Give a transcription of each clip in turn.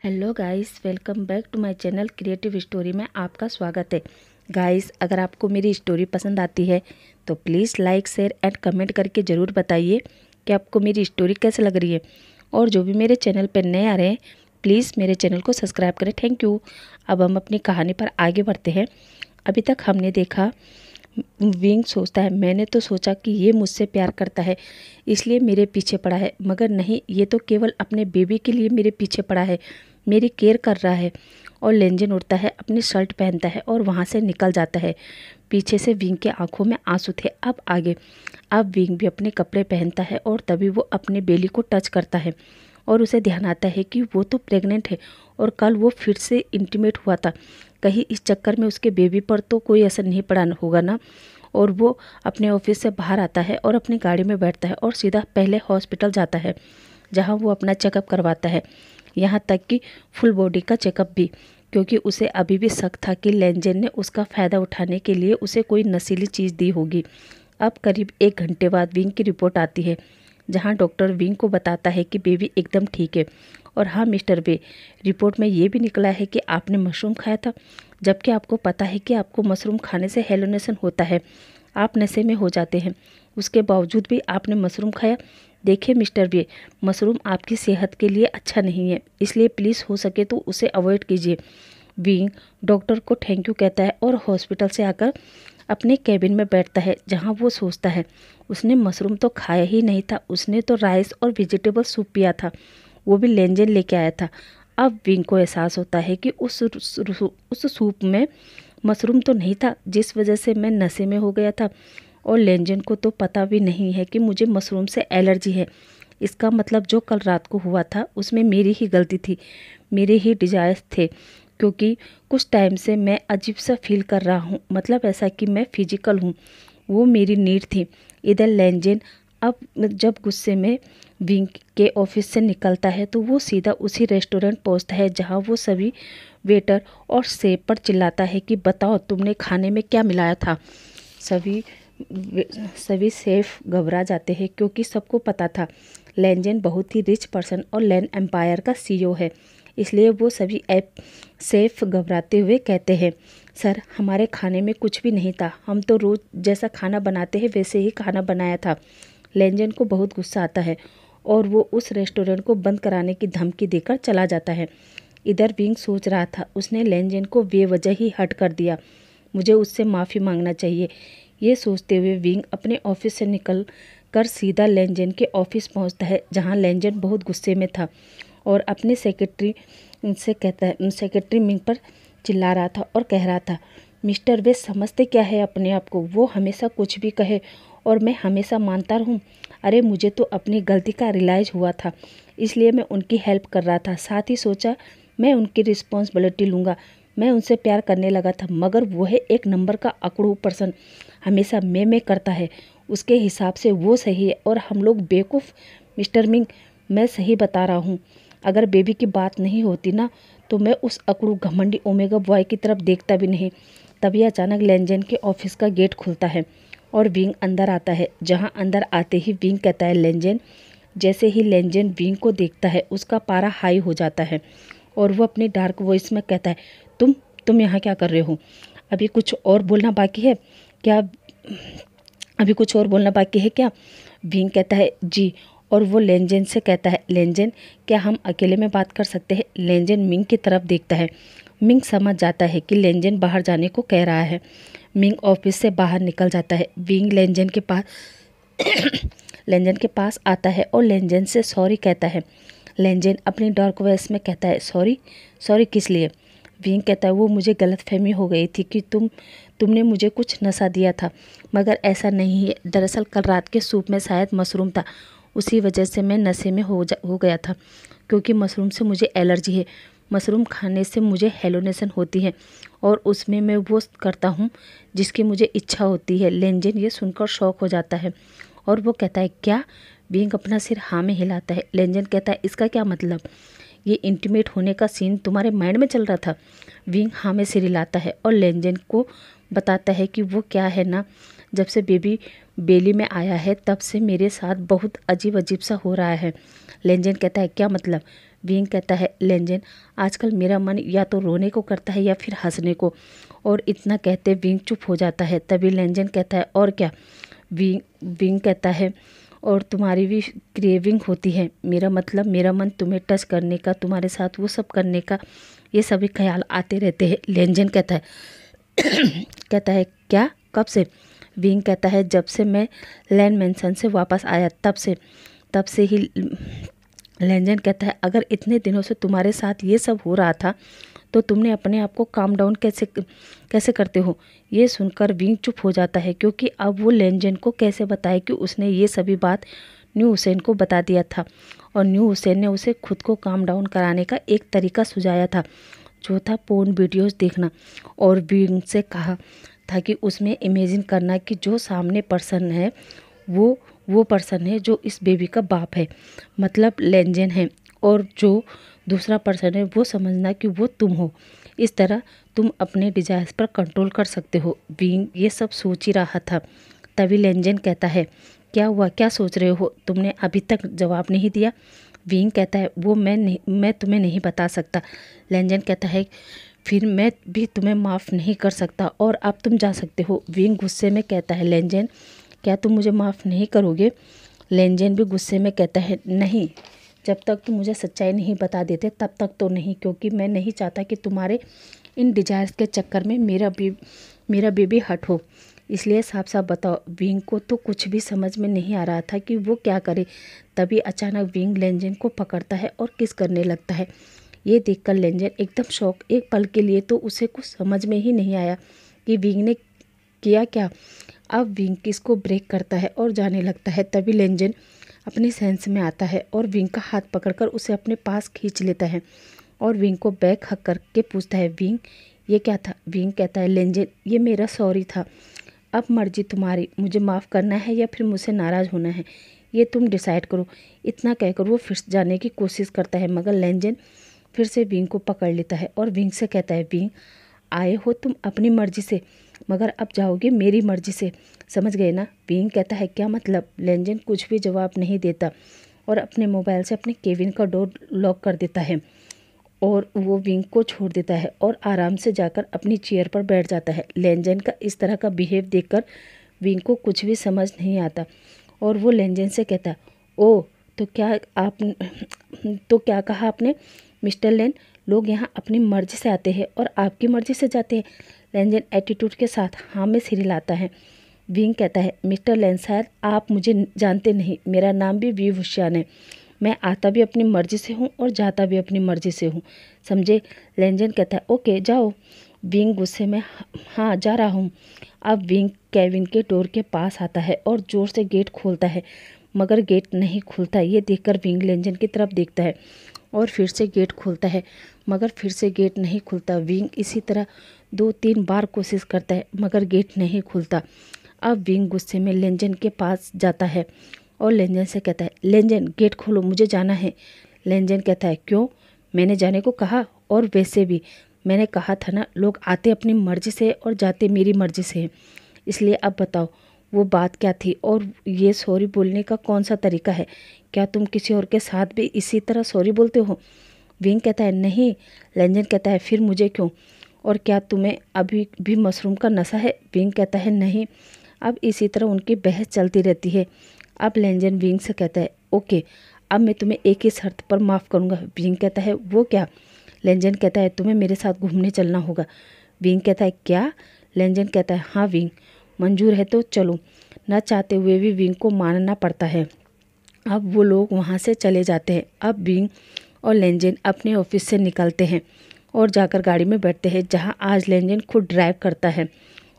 Hello guys, welcome back to my channel creative story में आपका स्वागत है। गाइस, अगर आपको मेरी स्टोरी पसंद आती है तो please like, share and comment करके ज़रूर बताइए कि आपको मेरी स्टोरी कैसे लग रही है। और जो भी मेरे चैनल पर नए आ रहे हैं प्लीज़ मेरे चैनल को सब्सक्राइब करें। Thank you. अब हम अपनी कहानी पर आगे बढ़ते हैं। अभी तक हमने देखा विंग सोचता है, मैंने तो सोचा कि ये मुझसे प्यार करता है इसलिए मेरे पीछे पड़ा है, मगर नहीं, ये तो केवल अपने बेबी के लिए मेरे पीछे पड़ा है, मेरी केयर कर रहा है। और लेंजन उठता है, अपनी शर्ट पहनता है और वहाँ से निकल जाता है। पीछे से विंग के आंखों में आंसू थे। अब आगे, अब विंग भी अपने कपड़े पहनता है और तभी वो अपने बेली को टच करता है और उसे ध्यान आता है कि वो तो प्रेग्नेंट है और कल वो फिर से इंटीमेट हुआ था। कहीं इस चक्कर में उसके बेबी पर तो कोई असर नहीं पड़ा होगा ना। और वो अपने ऑफिस से बाहर आता है और अपनी गाड़ी में बैठता है और सीधा पहले हॉस्पिटल जाता है जहां वो अपना चेकअप करवाता है, यहाँ तक कि फुल बॉडी का चेकअप भी, क्योंकि उसे अभी भी शक था कि लेंजन ने उसका फ़ायदा उठाने के लिए उसे कोई नशीली चीज़ दी होगी। अब करीब 1 घंटे बाद विंग की रिपोर्ट आती है जहां डॉक्टर विंग को बताता है कि बेबी एकदम ठीक है। और हाँ मिस्टर बे, रिपोर्ट में ये भी निकला है कि आपने मशरूम खाया था, जबकि आपको पता है कि आपको मशरूम खाने से हेलुनेशन होता है, आप नशे में हो जाते हैं। उसके बावजूद भी आपने मशरूम खाया। देखिए मिस्टर बे, मशरूम आपकी सेहत के लिए अच्छा नहीं है, इसलिए प्लीज़ हो सके तो उसे अवॉइड कीजिए। विंग डॉक्टर को थैंक यू कहता है और हॉस्पिटल से आकर अपने कैबिन में बैठता है जहां वो सोचता है उसने मशरूम तो खाया ही नहीं था, उसने तो राइस और वेजिटेबल सूप पिया था, वो भी लेंजन लेके आया था। अब विंग को एहसास होता है कि उस सूप में मशरूम तो नहीं था जिस वजह से मैं नशे में हो गया था। और लेंजन को तो पता भी नहीं है कि मुझे मशरूम से एलर्जी है। इसका मतलब जो कल रात को हुआ था उसमें मेरी ही गलती थी, मेरे ही डिजायर्स थे, क्योंकि कुछ टाइम से मैं अजीब सा फील कर रहा हूँ, मतलब ऐसा कि मैं फिजिकल हूँ, वो मेरी नीड थी। इधर लेंजन अब जब गुस्से में विंग के ऑफिस से निकलता है तो वो सीधा उसी रेस्टोरेंट पहुंचता है जहां वो सभी वेटर और शेफ पर चिल्लाता है कि बताओ तुमने खाने में क्या मिलाया था। सभी सभी शेफ घबरा जाते हैं क्योंकि सबको पता था लेंजन बहुत ही रिच पर्सन और लैंड एम्पायर का सीईओ है, इसलिए वो सभी शेफ घबराते हुए कहते हैं, सर हमारे खाने में कुछ भी नहीं था, हम तो रोज़ जैसा खाना बनाते हैं वैसे ही खाना बनाया था। लेंजन को बहुत गुस्सा आता है और वो उस रेस्टोरेंट को बंद कराने की धमकी देकर चला जाता है। इधर विंग सोच रहा था उसने लेंजन को बेवजह ही हट कर दिया, मुझे उससे माफ़ी मांगना चाहिए। ये सोचते हुए विंग अपने ऑफिस से निकल कर सीधा लेंजन के ऑफिस पहुंचता है जहां लेंजन बहुत गुस्से में था और अपने सेक्रेटरी मिंग पर चिल्ला रहा था और कह रहा था, मिस्टर वे समझते क्या है अपने आप को, वो हमेशा कुछ भी कहे और मैं हमेशा मानता रहूं। अरे मुझे तो अपनी गलती का रियलाइज हुआ था, इसलिए मैं उनकी हेल्प कर रहा था, साथ ही सोचा मैं उनकी रिस्पॉन्सिबिलिटी लूँगा। मैं उनसे प्यार करने लगा था, मगर वो है एक नंबर का अकड़ू पर्सन, हमेशा मैं करता है, उसके हिसाब से वो सही है और हम लोग बेवकूफ़। मिस्टर मिंग, मैं सही बता रहा हूँ, अगर बेबी की बात नहीं होती ना तो मैं उस अकड़ू घमंडी ओमेगा बॉय की तरफ देखता भी नहीं। तभी अचानक लेंजन के ऑफिस का गेट खुलता है और विंग अंदर आता है। जहां अंदर आते ही विंग कहता है लेंजन। जैसे ही लेंजन विंग को देखता है उसका पारा हाई हो जाता है और वो अपनी डार्क वॉइस में कहता है, तुम यहाँ क्या कर रहे हो? अभी कुछ और बोलना बाकी है क्या? अभी कुछ और बोलना बाकी है क्या? विंग कहता है जी, और वो लेंजन से कहता है, लेंजन क्या हम अकेले में बात कर सकते हैं? लेंजन मिंग की तरफ देखता है। मिंग समझ जाता है कि लेंजन बाहर जाने को कह रहा है। मिंग ऑफिस से बाहर निकल जाता है। विंग लेंजन के पास लेंजन के पास आता है और लेंजन से सॉरी कहता है। लेंजन अपनी डार्क वॉइस में कहता है, सॉरी किस लिए? विंग कहता है, वो मुझे गलतफहमी हो गई थी कि तुमने मुझे कुछ नशा दिया था, मगर ऐसा नहीं है। दरअसल कल रात के सूप में शायद मशरूम था, उसी वजह से मैं नशे में हो गया था, क्योंकि मशरूम से मुझे एलर्जी है। मशरूम खाने से मुझे हेलुनेशन होती है और उसमें मैं वो करता हूँ जिसकी मुझे इच्छा होती है। लेंजन ये सुनकर शॉक हो जाता है और वो कहता है, क्या? विंग अपना सिर हाँ में हिलाता है। लेंजन कहता है, इसका क्या मतलब? ये इंटीमेट होने का सीन तुम्हारे माइंड में चल रहा था? विंग हाँ में सिर हिलाता है और लेंजन को बताता है कि वो क्या है ना, जब से बेबी बेली में आया है तब से मेरे साथ बहुत अजीब सा हो रहा है। लेंजन कहता है, क्या मतलब? विंग कहता है लेंजन आजकल मेरा मन या तो रोने को करता है या फिर हंसने को। और इतना कहते विंग चुप हो जाता है। तभी लेंजन कहता है और क्या। विंग कहता है और तुम्हारी भी क्रेविंग होती है, मेरा मतलब मेरा मन तुम्हें टच करने का, तुम्हारे साथ वो सब करने का, ये सभी ख्याल आते रहते हैं। लेंजन कहता है कहता है क्या, कब से। विंग कहता है जब से मैं लैंड मैंसन से वापस आया तब से ही। लेंजन कहता है अगर इतने दिनों से तुम्हारे साथ ये सब हो रहा था तो तुमने अपने आप को काम डाउन कैसे करते हो। ये सुनकर विंग चुप हो जाता है क्योंकि अब वो लेंजन को कैसे बताए कि उसने ये सभी बात न्यू हुसैन को बता दिया था और न्यू हुसैन ने उसे खुद को काम डाउन कराने का एक तरीका सुझाया था जो था पोर्न वीडियोस देखना। और विंग से कहा था कि उसमें इमेजिन करना कि जो सामने पर्सन है वो पर्सन है जो इस बेबी का बाप है, मतलब लेंजन है, और जो दूसरा पर्सन है वो समझना कि वो तुम हो। इस तरह तुम अपने डिजायर्स पर कंट्रोल कर सकते हो। विंग ये सब सोच ही रहा था। तभी लेंजन कहता है क्या हुआ, क्या सोच रहे हो, तुमने अभी तक जवाब नहीं दिया। विंग कहता है वो मैं तुम्हें नहीं बता सकता। लेंजन कहता है फिर मैं भी तुम्हें माफ़ नहीं कर सकता और अब तुम जा सकते हो। विंग गुस्से में कहता है लेंजन क्या तुम मुझे माफ़ नहीं करोगे। लेंजन भी गुस्से में कहता है नहीं, जब तक तुम मुझे सच्चाई नहीं बता देते तब तक तो नहीं, क्योंकि मैं नहीं चाहता कि तुम्हारे इन डिजायर्स के चक्कर में मेरा बेबी हट हो। इसलिए साफ साफ बताओ। विंग को तो कुछ भी समझ में नहीं आ रहा था कि वो क्या करे। तभी अचानक विंग लेंजन को पकड़ता है और किस करने लगता है। ये देखकर लेंजन एकदम शॉक। एक पल के लिए तो उसे कुछ समझ में ही नहीं आया कि विंग ने किया क्या। अब विंग किस को ब्रेक करता है और जाने लगता है। तभी लेंजन अपनी सेंस में आता है और विंग का हाथ पकड़कर उसे अपने पास खींच लेता है और विंग को बैक हक करके पूछता है विंग ये क्या था। विंग कहता है लेंजन ये मेरा सॉरी था, अब मर्जी तुम्हारी, मुझे माफ़ करना है या फिर मुझसे नाराज़ होना है, ये तुम डिसाइड करो। इतना कहकर वो फिर जाने की कोशिश करता है मगर लेंजन फिर से विंग को पकड़ लेता है और विंग से कहता है विंग आए हो तुम अपनी मर्जी से मगर अब जाओगे मेरी मर्जी से, समझ गए ना। विंग कहता है क्या मतलब। लेंजन कुछ भी जवाब नहीं देता और अपने मोबाइल से अपने केबिन का डोर लॉक कर देता है और वो विंग को छोड़ देता है और आराम से जाकर अपनी चेयर पर बैठ जाता है। लेंजन का इस तरह का बिहेव देखकर विंग को कुछ भी समझ नहीं आता और वो लेंजन से कहता है ओ तो क्या कहा आपने मिस्टर लेन, लोग यहाँ अपनी मर्जी से आते हैं और आपकी मर्जी से जाते हैं। लेंजन एटीट्यूड के साथ हाँ में सिर हिलाता है। विंग कहता है मिस्टर लेन शायद आप मुझे जानते नहीं, मेरा नाम भी वी हुसैन है, मैं आता भी अपनी मर्जी से हूँ और जाता भी अपनी मर्जी से हूँ, समझे। लेंजन कहता है ओके जाओ। विंग गुस्से में हाँ जा रहा हूँ। अब विंग केविन के डोर के पास आता है और ज़ोर से गेट खोलता है मगर गेट नहीं खुलता। ये देखकर विंग लेंजन की तरफ देखता है और फिर से गेट खोलता है मगर फिर से गेट नहीं खुलता। विंग इसी तरह 2-3 बार कोशिश करता है मगर गेट नहीं खुलता। अब विंग गुस्से में लेंजन के पास जाता है और लेंजन से कहता है लेंजन गेट खोलो, मुझे जाना है। लेंजन कहता है क्यों, मैंने जाने को कहा, और वैसे भी मैंने कहा था ना लोग आते अपनी मर्जी से और जाते मेरी मर्जी से हैं। इसलिए अब बताओ वो बात क्या थी और ये सॉरी बोलने का कौन सा तरीका है, क्या तुम किसी और के साथ भी इसी तरह सॉरी बोलते हो। विंग कहता है नहीं। लेंजन कहता है फिर मुझे क्यों, और क्या तुम्हें अभी भी मशरूम का नशा है। विंग कहता है नहीं। अब इसी तरह उनकी बहस चलती रहती है। अब लेंजन विंग से कहता है ओके अब मैं तुम्हें एक ही शर्त पर माफ़ करूँगा। विंग कहता है वो क्या। लेंजन कहता है तुम्हें मेरे साथ घूमने चलना होगा। विंग कहता है क्या। लेंजन कहता है हाँ विंग, मंजूर है तो चलो। न चाहते हुए भी विंग को मानना पड़ता है। अब वो लोग वहाँ से चले जाते हैं। अब विंग और लेंजन अपने ऑफिस से निकलते हैं और जाकर गाड़ी में बैठते हैं जहाँ आज लेंजन खुद ड्राइव करता है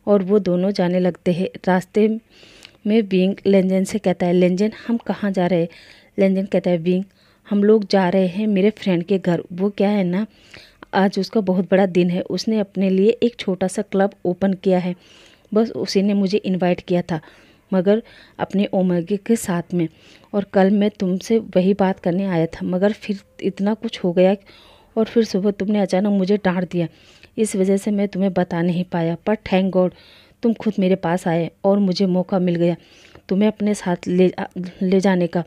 और वो दोनों जाने लगते हैं। रास्ते में विंग लेंजन से कहता है लेंजन हम कहाँ जा रहे हैं। लेंजन कहता है विंग हम लोग जा रहे हैं मेरे फ्रेंड के घर। वो क्या है ना आज उसका बहुत बड़ा दिन है, उसने अपने लिए एक छोटा सा क्लब ओपन किया है, बस उसी ने मुझे इनवाइट किया था मगर अपने ओमेगा के साथ में, और कल मैं तुमसे वही बात करने आया था मगर फिर इतना कुछ हो गया और फिर सुबह तुमने अचानक मुझे डांट दिया, इस वजह से मैं तुम्हें बता नहीं पाया। पर थैंक गॉड तुम खुद मेरे पास आए और मुझे मौका मिल गया तुम्हें अपने साथ ले जाने का।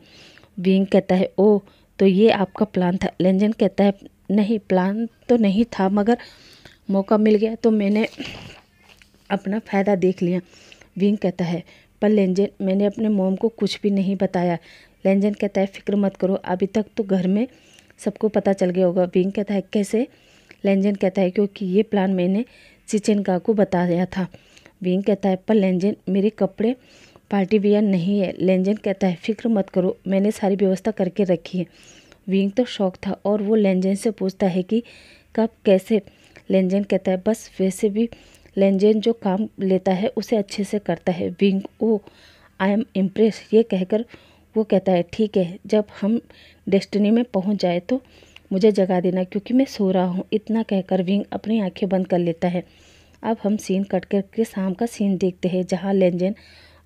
विंग कहता है ओ तो ये आपका प्लान था। लेंजन कहता है नहीं, प्लान तो नहीं था, मगर मौका मिल गया तो मैंने अपना फ़ायदा देख लिया। विंग कहता है पर लेंजन, मैंने अपने मॉम को कुछ भी नहीं बताया। लेंजन कहता है फिक्र मत करो, अभी तक तो घर में सबको पता चल गया होगा। विंग कहता है कैसे? लेंजन कहता है क्योंकि ये प्लान मैंने चिचिनका को बताया था। विंग कहता है पर लेंजन, मेरे कपड़े पार्टी वियर नहीं है। लेंजन कहता है फिक्र मत करो, मैंने सारी व्यवस्था करके रखी है। विंग तो शौक था और वो लेंजन से पूछता है कि कब, कैसे? लेंजन कहता है बस, वैसे भी लेंजन जो काम लेता है उसे अच्छे से करता है। विंग ओ आई एम इम्प्रेस, ये कहकर वो कहता है ठीक है, जब हम डेस्टिनी में पहुंच जाए तो मुझे जगा देना क्योंकि मैं सो रहा हूँ। इतना कहकर विंग अपनी आंखें बंद कर लेता है। अब हम सीन कट करके शाम का सीन देखते हैं, जहाँ लेंजन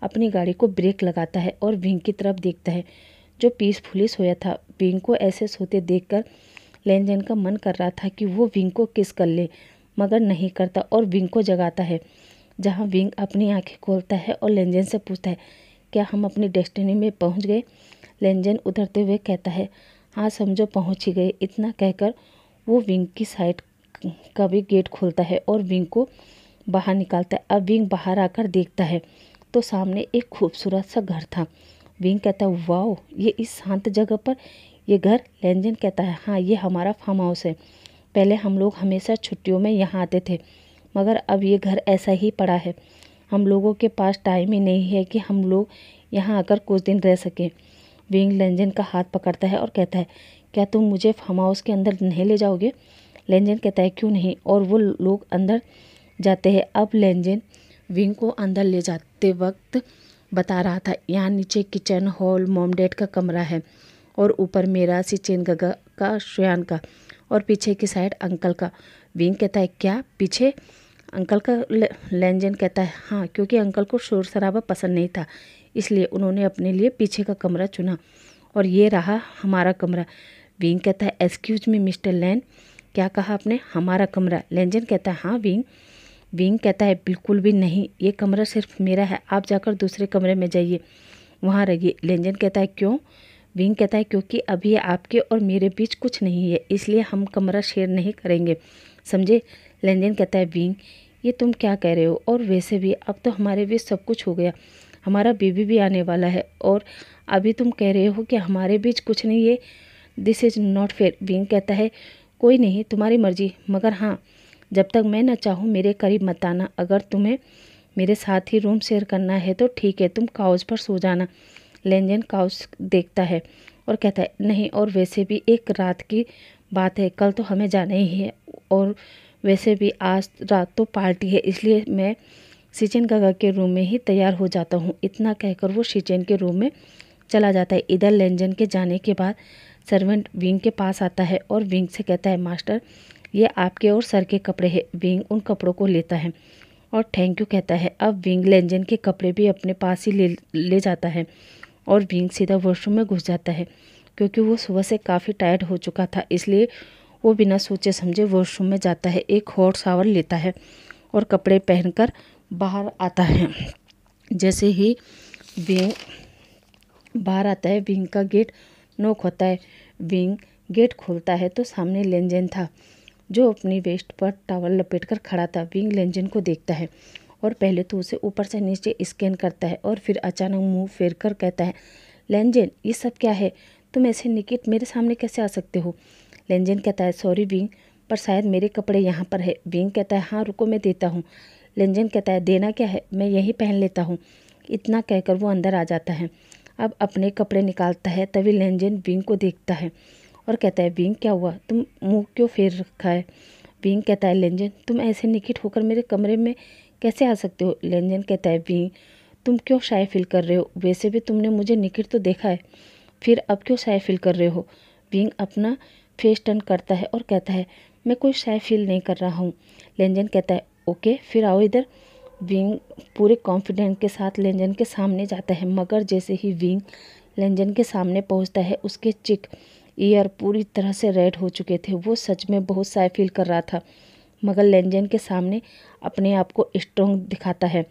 अपनी गाड़ी को ब्रेक लगाता है और विंग की तरफ देखता है जो पीसफुली सोया था। विंग को ऐसे सोते देखकर लेंजन का मन कर रहा था कि वो विंग को किस कर ले, मगर नहीं करता और विंग को जगाता है। जहाँ विंग अपनी आंखें खोलता है और लेंजन से पूछता है क्या हम अपनी डेस्टिनी में पहुँच गए? लेंजन उतरते हुए कहता है हाँ समझो पहुँच ही गए। इतना कहकर वो विंग की साइड का भी गेट खोलता है और विंग को बाहर निकालता है। अब विंग बाहर आकर देखता है तो सामने एक खूबसूरत सा घर था। विंग कहता है वाओ, ये इस शांत जगह पर ये घर? लेंजन कहता है हाँ, ये हमारा फार्म हाउस है। पहले हम लोग हमेशा छुट्टियों में यहाँ आते थे, मगर अब ये घर ऐसा ही पड़ा है। हम लोगों के पास टाइम ही नहीं है कि हम लोग यहाँ आकर कुछ दिन रह सकें। विंग लेंजन का हाथ पकड़ता है और कहता है क्या तुम मुझे फार्म हाउस के अंदर नहीं ले जाओगे? लेंजन कहता है क्यों नहीं, और वो लोग अंदर जाते हैं। अब लेंजन विंग को अंदर ले जाते वक्त बता रहा था यहाँ नीचे किचन, हॉल, मॉम डैड का कमरा है और ऊपर मेरा, सिचेन गगा का, श्रेयान का और पीछे की साइड अंकल का। विंग कहता है क्या पीछे अंकल का? लेंजन कहता है हाँ, क्योंकि अंकल को शोर शराबा पसंद नहीं था, इसलिए उन्होंने अपने लिए पीछे का कमरा चुना और ये रहा हमारा कमरा। विंग कहता है एक्सक्यूज मी मिस्टर लैन, क्या कहा आपने? हमारा कमरा। लेंजन कहता है हाँ विंग। विंग कहता है बिल्कुल भी नहीं, ये कमरा सिर्फ मेरा है, आप जाकर दूसरे कमरे में जाइए, वहाँ रहिए। लेंजन कहता है क्यों? विंग कहता है क्योंकि अभी आपके और मेरे बीच कुछ नहीं है, इसलिए हम कमरा शेयर नहीं करेंगे, समझे? लेंजन कहता है विंग ये तुम क्या कह रहे हो? और वैसे भी अब तो हमारे बीच सब कुछ हो गया, हमारा बेबी भी आने वाला है और अभी तुम कह रहे हो कि हमारे बीच कुछ नहीं है। This is not fair. Wing कहता है कोई नहीं, तुम्हारी मर्जी, मगर हाँ जब तक मैं न चाहूँ मेरे करीब मत आना। अगर तुम्हें मेरे साथ ही रूम शेयर करना है तो ठीक है, तुम काउच पर सो जाना। लेंजन काउच देखता है और कहता है नहीं, और वैसे भी एक रात की बात है, कल तो हमें जाना ही है और वैसे भी आज रात तो पार्टी है, इसलिए मैं सिचेन गगा के रूम में ही तैयार हो जाता हूँ। इतना कहकर वो सिचेन के रूम में चला जाता है। इधर लेंजन के जाने के बाद सर्वेंट विंग के पास आता है और विंग से कहता है मास्टर ये आपके और सर के कपड़े हैं। विंग उन कपड़ों को लेता है और थैंक यू कहता है। अब विंग लेंजन के कपड़े भी अपने पास ही ले जाता है और विंग सीधा वॉशरूम में घुस जाता है क्योंकि वो सुबह से काफ़ी टायर्ड हो चुका था, इसलिए वो बिना सोचे समझे वॉशरूम में जाता है, एक हॉट शावर लेता है और कपड़े पहनकर बाहर आता है। जैसे ही विंग बाहर आता है, विंग का गेट नॉक होता है। विंग गेट खोलता है तो सामने लेंजन था जो अपनी वेस्ट पर टॉवल लपेटकर खड़ा था। विंग लेंजन को देखता है और पहले तो उसे ऊपर से नीचे स्कैन करता है और फिर अचानक मुंह फेर कर कहता है लेंजन ये सब क्या है? तुम ऐसे निकित मेरे सामने कैसे आ सकते हो? लेंजन कहता है सॉरी विंग, पर शायद मेरे कपड़े यहाँ पर है। विंग कहता है हाँ रुको मैं देता हूँ। लेंजन कहता है देना क्या है, मैं यही पहन लेता हूँ। इतना कहकर वो अंदर आ जाता है। अब अपने कपड़े निकालता है, तभी लेंजन विंग को देखता है और कहता है विंग क्या हुआ, तुम मुंह क्यों फेर रखा है? विंग कहता है लेंजन तुम ऐसे निकिट होकर मेरे कमरे में कैसे आ सकते हो? लेंजन कहता है विंग तुम क्यों शाय फील कर रहे हो? वैसे भी तुमने मुझे निकिट तो देखा है, फिर अब क्यों शाय फील कर रहे हो? विंग अपना फेस टर्न करता है और कहता है मैं कोई शाय फील नहीं कर रहा हूँ। लेंजन कहता है ओके फिर आओ इधर। विंग पूरे कॉन्फिडेंस के साथ लेंजन के सामने जाता है, मगर जैसे ही विंग लेंजन के सामने पहुँचता है उसके चिक ईयर पूरी तरह से रेड हो चुके थे। वो सच में बहुत शाय फील कर रहा था, मगर लेंजन के सामने अपने आप को स्ट्रॉन्ग दिखाता है।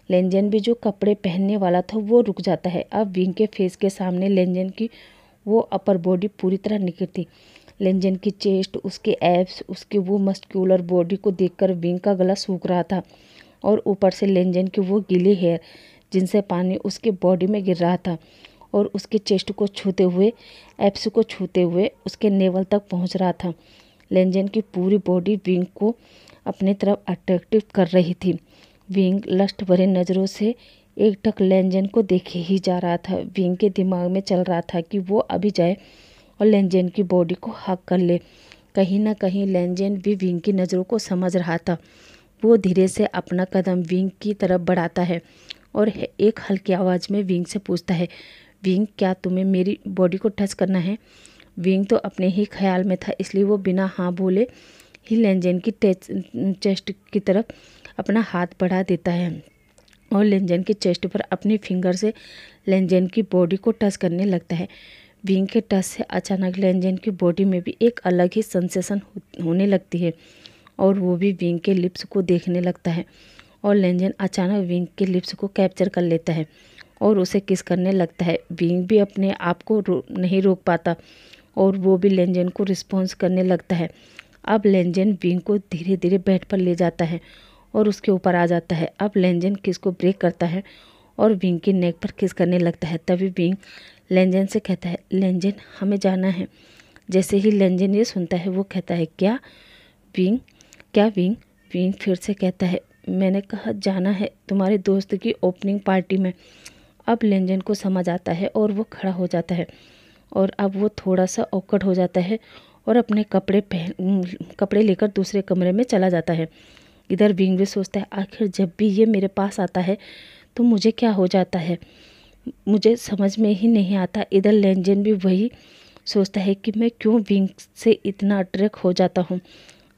लेंजन भी जो कपड़े पहनने वाला था वो रुक जाता है। अब विंग के फेस के सामने लेंजन की वो अपर बॉडी पूरी तरह निखरी थी। लेंजन की चेस्ट, उसके एब्स, उसके वो मस्क्यूलर बॉडी को देखकर विंग का गला सूख रहा था और ऊपर से लेंजन के वो गीले हेयर जिनसे पानी उसके बॉडी में गिर रहा था और उसके चेस्ट को छूते हुए, एब्स को छूते हुए उसके नेवल तक पहुंच रहा था। लेंजन की पूरी बॉडी विंग को अपनी तरफ अट्रैक्टिव कर रही थी। विंग लस्ट भरे नज़रों से एकटक लेंजन को देखे ही जा रहा था। विंग के दिमाग में चल रहा था कि वो अभी जाए और लेंजन की बॉडी को हग कर ले। कहीं ना कहीं लेंजन भी विंग की नज़रों को समझ रहा था। वो धीरे से अपना कदम विंग की तरफ बढ़ाता है और एक हल्की आवाज़ में विंग से पूछता है, विंग क्या तुम्हें मेरी बॉडी को टच करना है? विंग तो अपने ही ख्याल में था, इसलिए वो बिना हाँ बोले ही लेंजन की चेस्ट की तरफ अपना हाथ बढ़ा देता है और लेंजन की चेस्ट पर अपनी फिंगर से लेंजन की बॉडी को टच करने लगता है। विंग के टच से अचानक लेंजन की बॉडी में भी एक अलग ही सेंसेशन होने लगती है और वो भी विंग के लिप्स को देखने लगता है और लेंजन अचानक विंग के लिप्स को कैप्चर कर लेता है और उसे किस करने लगता है। विंग भी अपने आप को नहीं रोक पाता और वो भी लेंजन को रिस्पॉन्स करने लगता है। अब लेंजन विंग को धीरे धीरे बेड पर ले जाता है और उसके ऊपर आ जाता है। अब लेंजन किस को ब्रेक करता है और विंग की नेक पर किस करने लगता है। तभी विंग लेंजन से कहता है, लेंजन हमें जाना है। जैसे ही लेंजन ये सुनता है वो कहता है, क्या विंग? क्या विंग? विंग फिर से कहता है, मैंने कहा जाना है तुम्हारे दोस्त की ओपनिंग पार्टी में। अब लेंजन को समझ आता है और वो खड़ा हो जाता है और अब वो थोड़ा सा औकड़ हो जाता है और अपने कपड़े लेकर दूसरे कमरे में चला जाता है। इधर विंग भी सोचता है, आखिर जब भी ये मेरे पास आता है तो मुझे क्या हो जाता है, मुझे समझ में ही नहीं आता। इधर लेंजन भी वही सोचता है कि मैं क्यों विंग से इतना अट्रैक्ट हो जाता हूँ।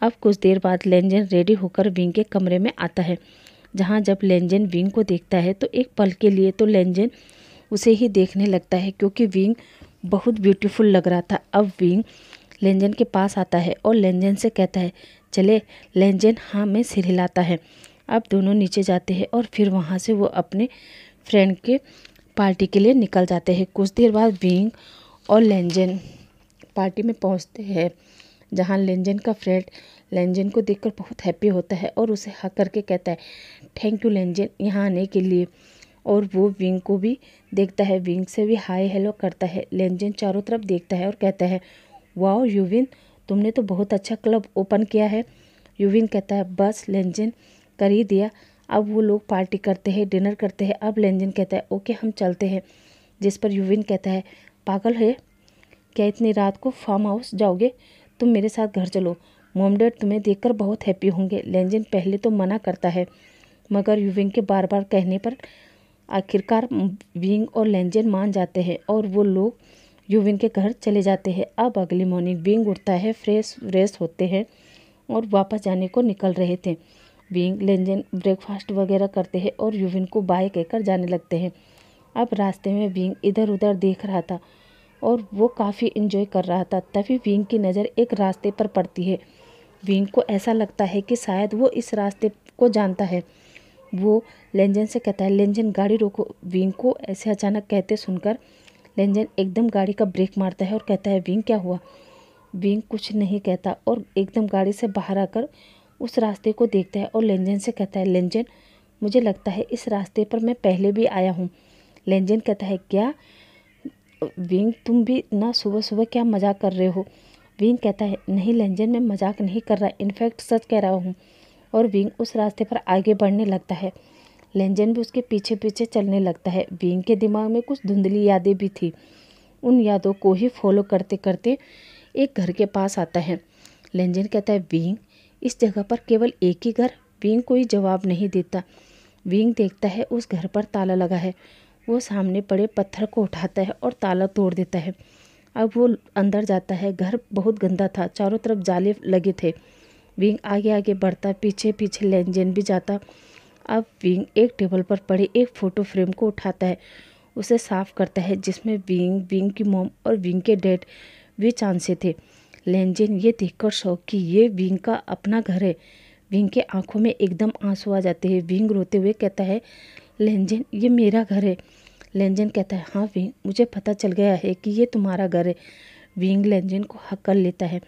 अब कुछ देर बाद लेंजन रेडी होकर विंग के कमरे में आता है, जहाँ जब लेंजन विंग को देखता है तो एक पल के लिए तो लेंजन उसे ही देखने लगता है क्योंकि विंग बहुत ब्यूटीफुल लग रहा था। अब विंग लेंजन के पास आता है और लेंजन से कहता है, चले। लेंजन हाँ में सिर हिलाता है। अब दोनों नीचे जाते हैं और फिर वहाँ से वो अपने फ्रेंड के पार्टी के लिए निकल जाते हैं। कुछ देर बाद विंग और लेंजन पार्टी में पहुँचते हैं, जहाँ लेंजन का फ्रेंड लेंजन को देखकर बहुत हैप्पी होता है और उसे हक करके कहता है, थैंक यू लेंजन यहाँ आने के लिए। और वो विंग को भी देखता है, विंग से भी हाय हेलो करता है। लेंजन चारों तरफ देखता है और कहता है, वाओ यूविन, तुमने तो बहुत अच्छा क्लब ओपन किया है। यूविन कहता है, बस लेंजन कर ही दिया। अब वो लोग पार्टी करते हैं, डिनर करते हैं। अब लेंजन कहता है, ओके हम चलते हैं। जिस पर यूविन कहता है, पागल है क्या, इतनी रात को फार्म हाउस जाओगे? तुम मेरे साथ घर चलो, मॉम डैड तुम्हें देखकर बहुत हैप्पी होंगे। लेंजन पहले तो मना करता है, मगर यूविन के बार बार कहने पर आखिरकार विंग और लेंजन मान जाते हैं और वो लोग यूविन के घर चले जाते हैं। अब अगली मॉर्निंग विंग उठता है, फ्रेश होते हैं और वापस जाने को निकल रहे थे। विंग लेंजन ब्रेकफास्ट वगैरह करते हैं और यूविन को बाय कहकर जाने लगते हैं। अब रास्ते में विंग इधर उधर देख रहा था और वो काफ़ी इन्जॉय कर रहा था। तभी विंग की नज़र एक रास्ते पर पड़ती है। विंग को ऐसा लगता है कि शायद वो इस रास्ते को जानता है। वो लेंजन से कहता है, लेंजन गाड़ी रोको। विंग को ऐसे अचानक कहते सुनकर लेंजन एकदम गाड़ी का ब्रेक मारता है और कहता है, विंग क्या हुआ? विंग कुछ नहीं कहता और एकदम गाड़ी से बाहर आकर उस रास्ते को देखता है और लेंजन से कहता है, लेंजन मुझे लगता है इस रास्ते पर मैं पहले भी आया हूँ। लेंजन कहता है, क्या? विंग तुम भी ना सुबह सुबह क्या मजाक कर रहे हो? विंग कहता है, नहीं लेंजन मैं मजाक नहीं कर रहा, इनफैक्ट सच कह रहा हूँ। और विंग उस रास्ते पर आगे बढ़ने लगता है। लेंजन भी उसके पीछे पीछे चलने लगता है। विंग के दिमाग में कुछ धुंधली यादें भी थी। उन यादों को ही फॉलो करते करते एक घर के पास आता है। लेंजन कहता है, विंग इस जगह पर केवल एक ही घर? विंग कोई जवाब नहीं देता। विंग देखता है उस घर पर ताला लगा है। वो सामने पड़े पत्थर को उठाता है और ताला तोड़ देता है। अब वो अंदर जाता है। घर बहुत गंदा था, चारों तरफ जाले लगे थे। विंग आगे आगे बढ़ता, पीछे पीछे लेंजन भी जाता। अब विंग एक टेबल पर पड़े एक फ़ोटो फ्रेम को उठाता है, उसे साफ़ करता है, जिसमें विंग की मॉम और विंग के डैड भी चांद से थे। लेंजन ये देखकर शौक कि ये विंग का अपना घर है। विंग के आंखों में एकदम आंसू आ जाते हैं। विंग रोते हुए कहता है, लेंजन ये मेरा घर है। लेंजन कहता है हाँ विंग, मुझे पता चल गया है कि ये तुम्हारा घर है। विंग लेंजन को हक कर लेता है।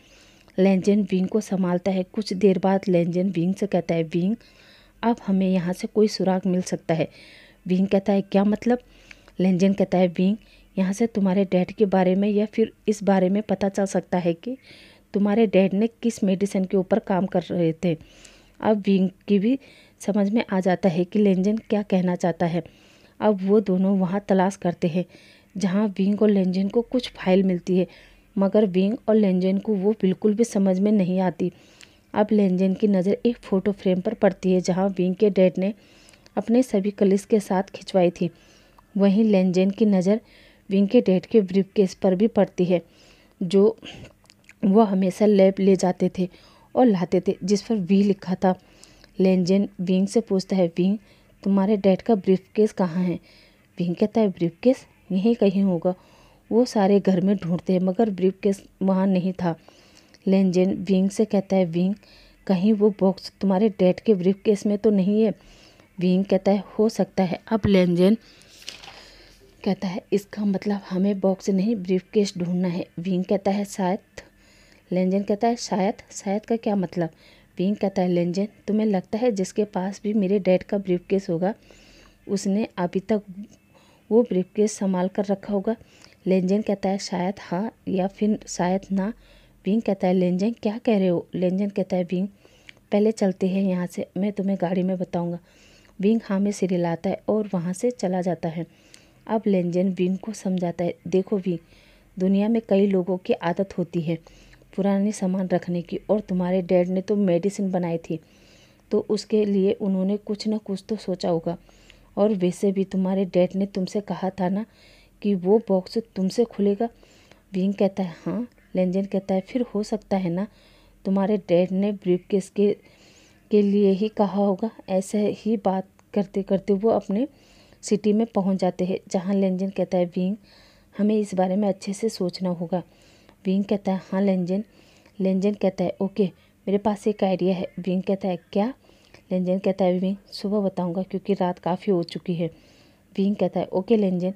लेंजन विंग को संभालता है। कुछ देर बाद लेंजन विंग से कहता है विंग, अब हमें यहाँ से कोई सुराग मिल सकता है। विंग कहता है क्या मतलब? लेंजन कहता है विंग, यहाँ से तुम्हारे डैड के बारे में या फिर इस बारे में पता चल सकता है कि तुम्हारे डैड ने किस मेडिसिन के ऊपर काम कर रहे थे। अब विंग की भी समझ में आ जाता है कि लेंजन क्या कहना चाहता है। अब वो दोनों वहाँ तलाश करते हैं जहाँ विंग और लेंजन को कुछ फाइल मिलती है, मगर विंग और लेंजन को वो बिल्कुल भी समझ में नहीं आती। अब लेंजन की नज़र एक फ़ोटो फ्रेम पर पड़ती है जहाँ विंग के डैड ने अपने सभी कलीग्स के साथ खिंचवाई थी। वहीं लेंजन की नज़र विंग के डैड के ब्रीफकेस पर भी पड़ती है जो वो हमेशा लैब ले जाते थे और लाते थे, जिस पर वी लिखा था। लेंजन विंग से पूछता है विंग, तुम्हारे डैड का ब्रीफकेस कहाँ है? विंग कहता है ब्रीफकेस यहीं कहीं होगा। वो सारे घर में ढूंढते हैं मगर ब्रीफकेस वहाँ नहीं था। लेंजन विंग से कहता है विंग, कहीं वो बॉक्स तुम्हारे डैड के ब्रीफकेस में तो नहीं है? विंग कहता है हो सकता है। अब लेंजन कहता है इसका मतलब हमें बॉक्स नहीं ब्रीफकेस ढूंढना है। विंग कहता है शायद। लेंजन कहता है शायद? शायद का क्या मतलब? विंग कहता है लेंजन, तुम्हें लगता है जिसके पास भी मेरे डैड का ब्रीफकेस होगा उसने अभी तक वो ब्रीफकेस संभाल कर रखा होगा? लेंजन कहता है शायद हाँ या फिर शायद ना। विंग कहता है लेंजन क्या कह रहे हो? लेंजन कहता है विंग, पहले चलते हैं यहाँ से, मैं तुम्हें गाड़ी में बताऊँगा। विंग हाँ में सिर हिलाता है और वहाँ से चला जाता है। अब लेंजन विंग को समझाता है देखो विंग, दुनिया में कई लोगों की आदत होती है पुराने सामान रखने की, और तुम्हारे डैड ने तो मेडिसिन बनाई थी तो उसके लिए उन्होंने कुछ ना कुछ तो सोचा होगा। और वैसे भी तुम्हारे डैड ने तुमसे कहा था ना कि वो बॉक्स तुमसे खुलेगा। विंग कहता है हाँ। लेंजन कहता है फिर हो सकता है ना तुम्हारे डैड ने ब्रीफकेस के लिए ही कहा होगा। ऐसे ही बात करते करते वो अपने सिटी में पहुंच जाते हैं जहां लेंजन कहता है विंग, हमें इस बारे में अच्छे से सोचना होगा। विंग कहता है हाँ लेंजन। लेंजन कहता है ओके, मेरे पास एक आइडिया है। विंग कहता है क्या? लेंजन कहता है विंग, सुबह बताऊंगा क्योंकि रात काफ़ी हो चुकी है। विंग कहता है ओके लेंजन।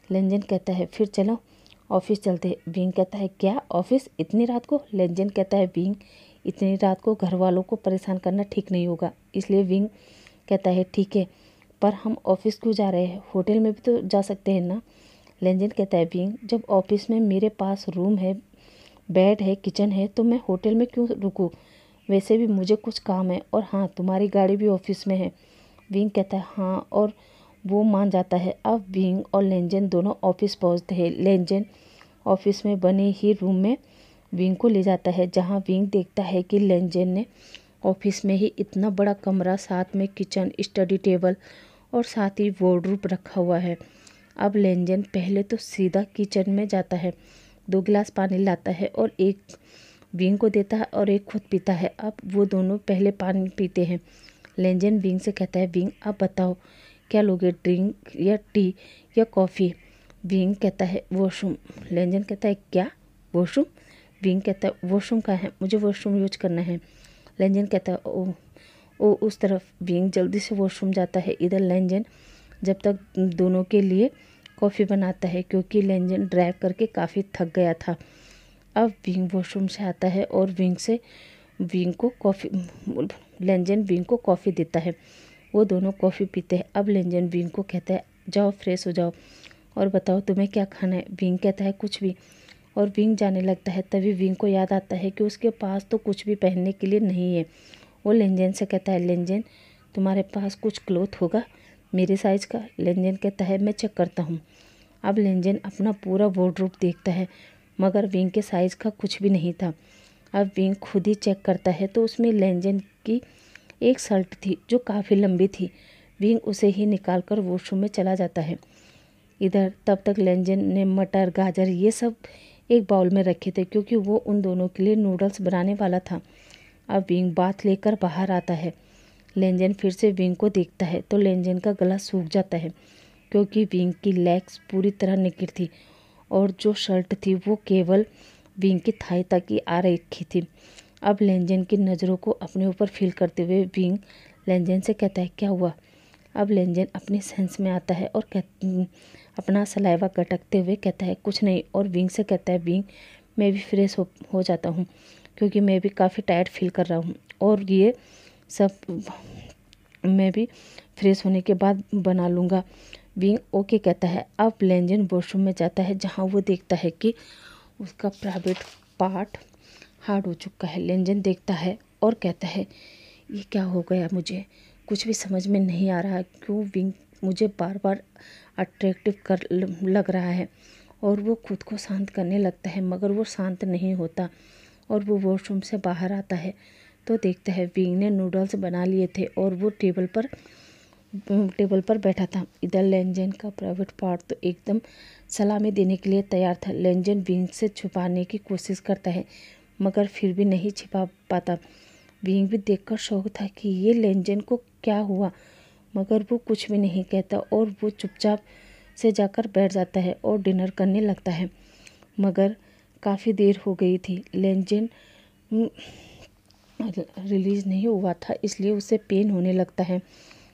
लेंजन कहता है फिर चलो ऑफिस चलते हैं। विंग कहता है क्या ऑफिस इतनी रात को? लेंजन कहता है विंग, इतनी रात को घर वालों को परेशान करना ठीक नहीं होगा, इसलिए। विंग कहता है ठीक है, पर हम ऑफिस क्यों जा रहे हैं? होटल में भी तो जा सकते हैं ना। लेंजन कहता है विंग, जब ऑफिस में मेरे पास रूम है, बेड है, किचन है, तो मैं होटल में क्यों रुकूं? वैसे भी मुझे कुछ काम है, और हाँ तुम्हारी गाड़ी भी ऑफिस में है। विंग कहता है हाँ, और वो मान जाता है। अब विंग और लेंजन दोनों ऑफिस पहुंचते हैं। लेंजन ऑफिस में बने ही रूम में विंग को ले जाता है जहां विंग देखता है कि लेंजन ने ऑफिस में ही इतना बड़ा कमरा, साथ में किचन, स्टडी टेबल और साथ ही वार्डरोब रखा हुआ है। अब लेंजन पहले तो सीधा किचन में जाता है, 2 गिलास पानी लाता है और एक विंग को देता है और एक खुद पीता है। अब वो दोनों पहले पानी पीते हैं। लेंजन विंग से कहता है विंग, अब बताओ क्या लोगे, ड्रिंक या टी या कॉफ़ी? विंग कहता है वॉशरूम। लेंजन कहता है क्या वॉशरूम? विंग कहता है वॉशरूम कहाँ है, मुझे वॉशरूम यूज करना है। लेंजन कहता है ओ उस तरफ। विंग जल्दी से वॉशरूम जाता है। इधर लेंजन जब तक दोनों के लिए कॉफ़ी बनाता है क्योंकि लेंजन ड्राइव करके काफ़ी थक गया था। अब विंग वॉशरूम से आता है और लेंजन विंग को कॉफ़ी देता है। वो दोनों कॉफ़ी पीते हैं। अब लेंजन विंग को कहता है जाओ फ्रेश हो जाओ और बताओ तुम्हें क्या खाना है। विंग कहता है कुछ भी, और विंग जाने लगता है। तभी विंग को याद आता है कि उसके पास तो कुछ भी पहनने के लिए नहीं है। वो लेंजन से कहता है लेंजन, तुम्हारे पास कुछ क्लोथ होगा मेरे साइज़ का? लेंजन कहता है मैं चेक करता हूँ। अब लेंजन अपना पूरा वार्डरोब देखता है मगर विंग के साइज़ का कुछ भी नहीं था। अब विंग खुद ही चेक करता है तो उसमें लेंजन की एक शर्ट थी जो काफ़ी लंबी थी। विंग उसे ही निकाल कर वॉशरूम में चला जाता है। इधर तब तक लेंजन ने मटर, गाजर ये सब एक बाउल में रखे थे क्योंकि वो उन दोनों के लिए नूडल्स बनाने वाला था। अब विंग बात लेकर बाहर आता है। लेंजन फिर से विंग को देखता है तो लेंजन का गला सूख जाता है क्योंकि विंग की लेग्स पूरी तरह निकट थी और जो शर्ट थी वो केवल विंग की थाई तक ही आ रखी थी। अब लेंजन की नज़रों को अपने ऊपर फील करते हुए विंग लेंजन से कहता है क्या हुआ? अब लेंजन अपने सेंस में आता है और अपना सलाइवा गटकते हुए कहता है कुछ नहीं, और विंग से कहता है विंग मैं भी फ्रेश हो जाता हूँ क्योंकि मैं भी काफ़ी टायर्ड फील कर रहा हूँ, और ये सब मैं भी फ्रेश होने के बाद बना लूँगा। विंग ओके कहता है। अब लेंजन वॉशरूम में जाता है जहाँ वो देखता है कि उसका प्राइवेट पार्ट हार्ड हो चुका है। लेंजन देखता है और कहता है ये क्या हो गया, मुझे कुछ भी समझ में नहीं आ रहा क्यों विंग मुझे बार बार अट्रैक्टिव कर लग रहा है। और वो खुद को शांत करने लगता है मगर वो शांत नहीं होता, और वो वॉशरूम से बाहर आता है तो देखता है विंग ने नूडल्स बना लिए थे और वो टेबल पर बैठा था। इधर लेंजन का प्राइवेट पार्ट तो एकदम सलामी देने के लिए तैयार था। लेंजन विंग से छुपाने की कोशिश करता है मगर फिर भी नहीं छिपा पाता। विंग भी देखकर शौक था कि ये लेंजन को क्या हुआ, मगर वो कुछ भी नहीं कहता और वो चुपचाप से जाकर बैठ जाता है और डिनर करने लगता है। मगर काफ़ी देर हो गई थी। लेंजन रिलीज़ नहीं हुआ था इसलिए उसे पेन होने लगता है।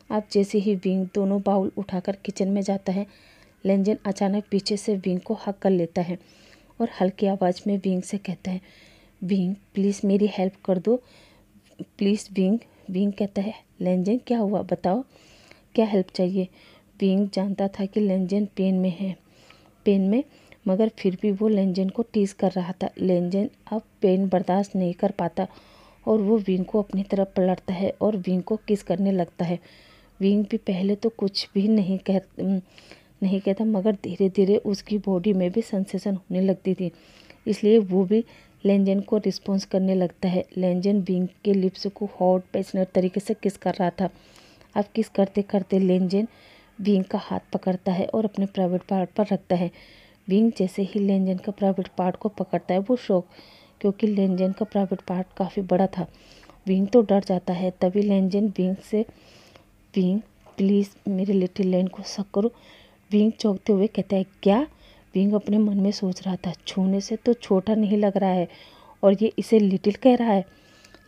अब जैसे ही विंग दोनों बाउल उठाकर किचन में जाता है, लेंजन अचानक पीछे से विंग को हक कर लेता है और हल्की आवाज़ में विंग से कहता है विंग प्लीज़ मेरी हेल्प कर दो प्लीज़ विंग। विंग कहता है लेंजन क्या हुआ बताओ, क्या हेल्प चाहिए। विंग जानता था कि लेंजन पेन में मगर फिर भी वो लेंजन को टीज़ कर रहा था। लेंजन अब पेन बर्दाश्त नहीं कर पाता और वो विंग को अपनी तरफ पलटता है और विंग को किस करने लगता है। विंग भी पहले तो कुछ भी नहीं कहता मगर धीरे धीरे उसकी बॉडी में भी सेंसेशन होने लगती थी, इसलिए वो भी लेंजन को रिस्पॉन्स करने लगता है। लेंजन विंग के लिप्स को हॉट पैशनेट तरीके से किस कर रहा था। अब किस करते करते लेंजन विंग का हाथ पकड़ता है और अपने प्राइवेट पार्ट पर रखता है। विंग जैसे ही लेंजन का प्राइवेट पार्ट को पकड़ता है वो शौक, क्योंकि लेंजन का प्राइवेट पार्ट काफ़ी बड़ा था। विंग तो डर जाता है। तभी लेंजन विंग से विंग प्लीज़ मेरे लिटिल लेन को शक करो। विंग चौंकते हुए कहता है क्या। विंग अपने मन में सोच रहा था छूने से तो छोटा नहीं लग रहा है और ये इसे लिटिल कह रहा है,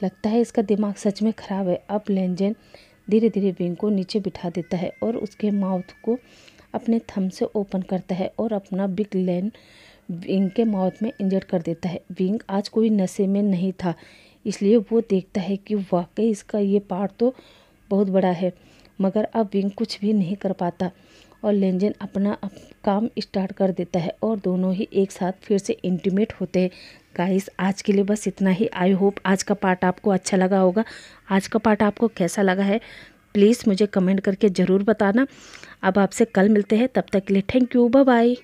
लगता है इसका दिमाग सच में ख़राब है। अब लेंजन धीरे धीरे विंग को नीचे बिठा देता है और उसके माउथ को अपने थंब से ओपन करता है और अपना बिग लेन विंग के माउथ में इंजर्ट कर देता है। विंग आज कोई नशे में नहीं था, इसलिए वो देखता है कि वाकई इसका ये पार्ट तो बहुत बड़ा है, मगर अब विंग कुछ भी नहीं कर पाता और लेंजन अपना काम स्टार्ट कर देता है और दोनों ही एक साथ फिर से इंटीमेट होते हैं। गाइस आज के लिए बस इतना ही। आई होप आज का पार्ट आपको अच्छा लगा होगा। आज का पार्ट आपको कैसा लगा है प्लीज़ मुझे कमेंट करके ज़रूर बताना। अब आपसे कल मिलते हैं, तब तक के लिए थैंक यू, बाय बाय।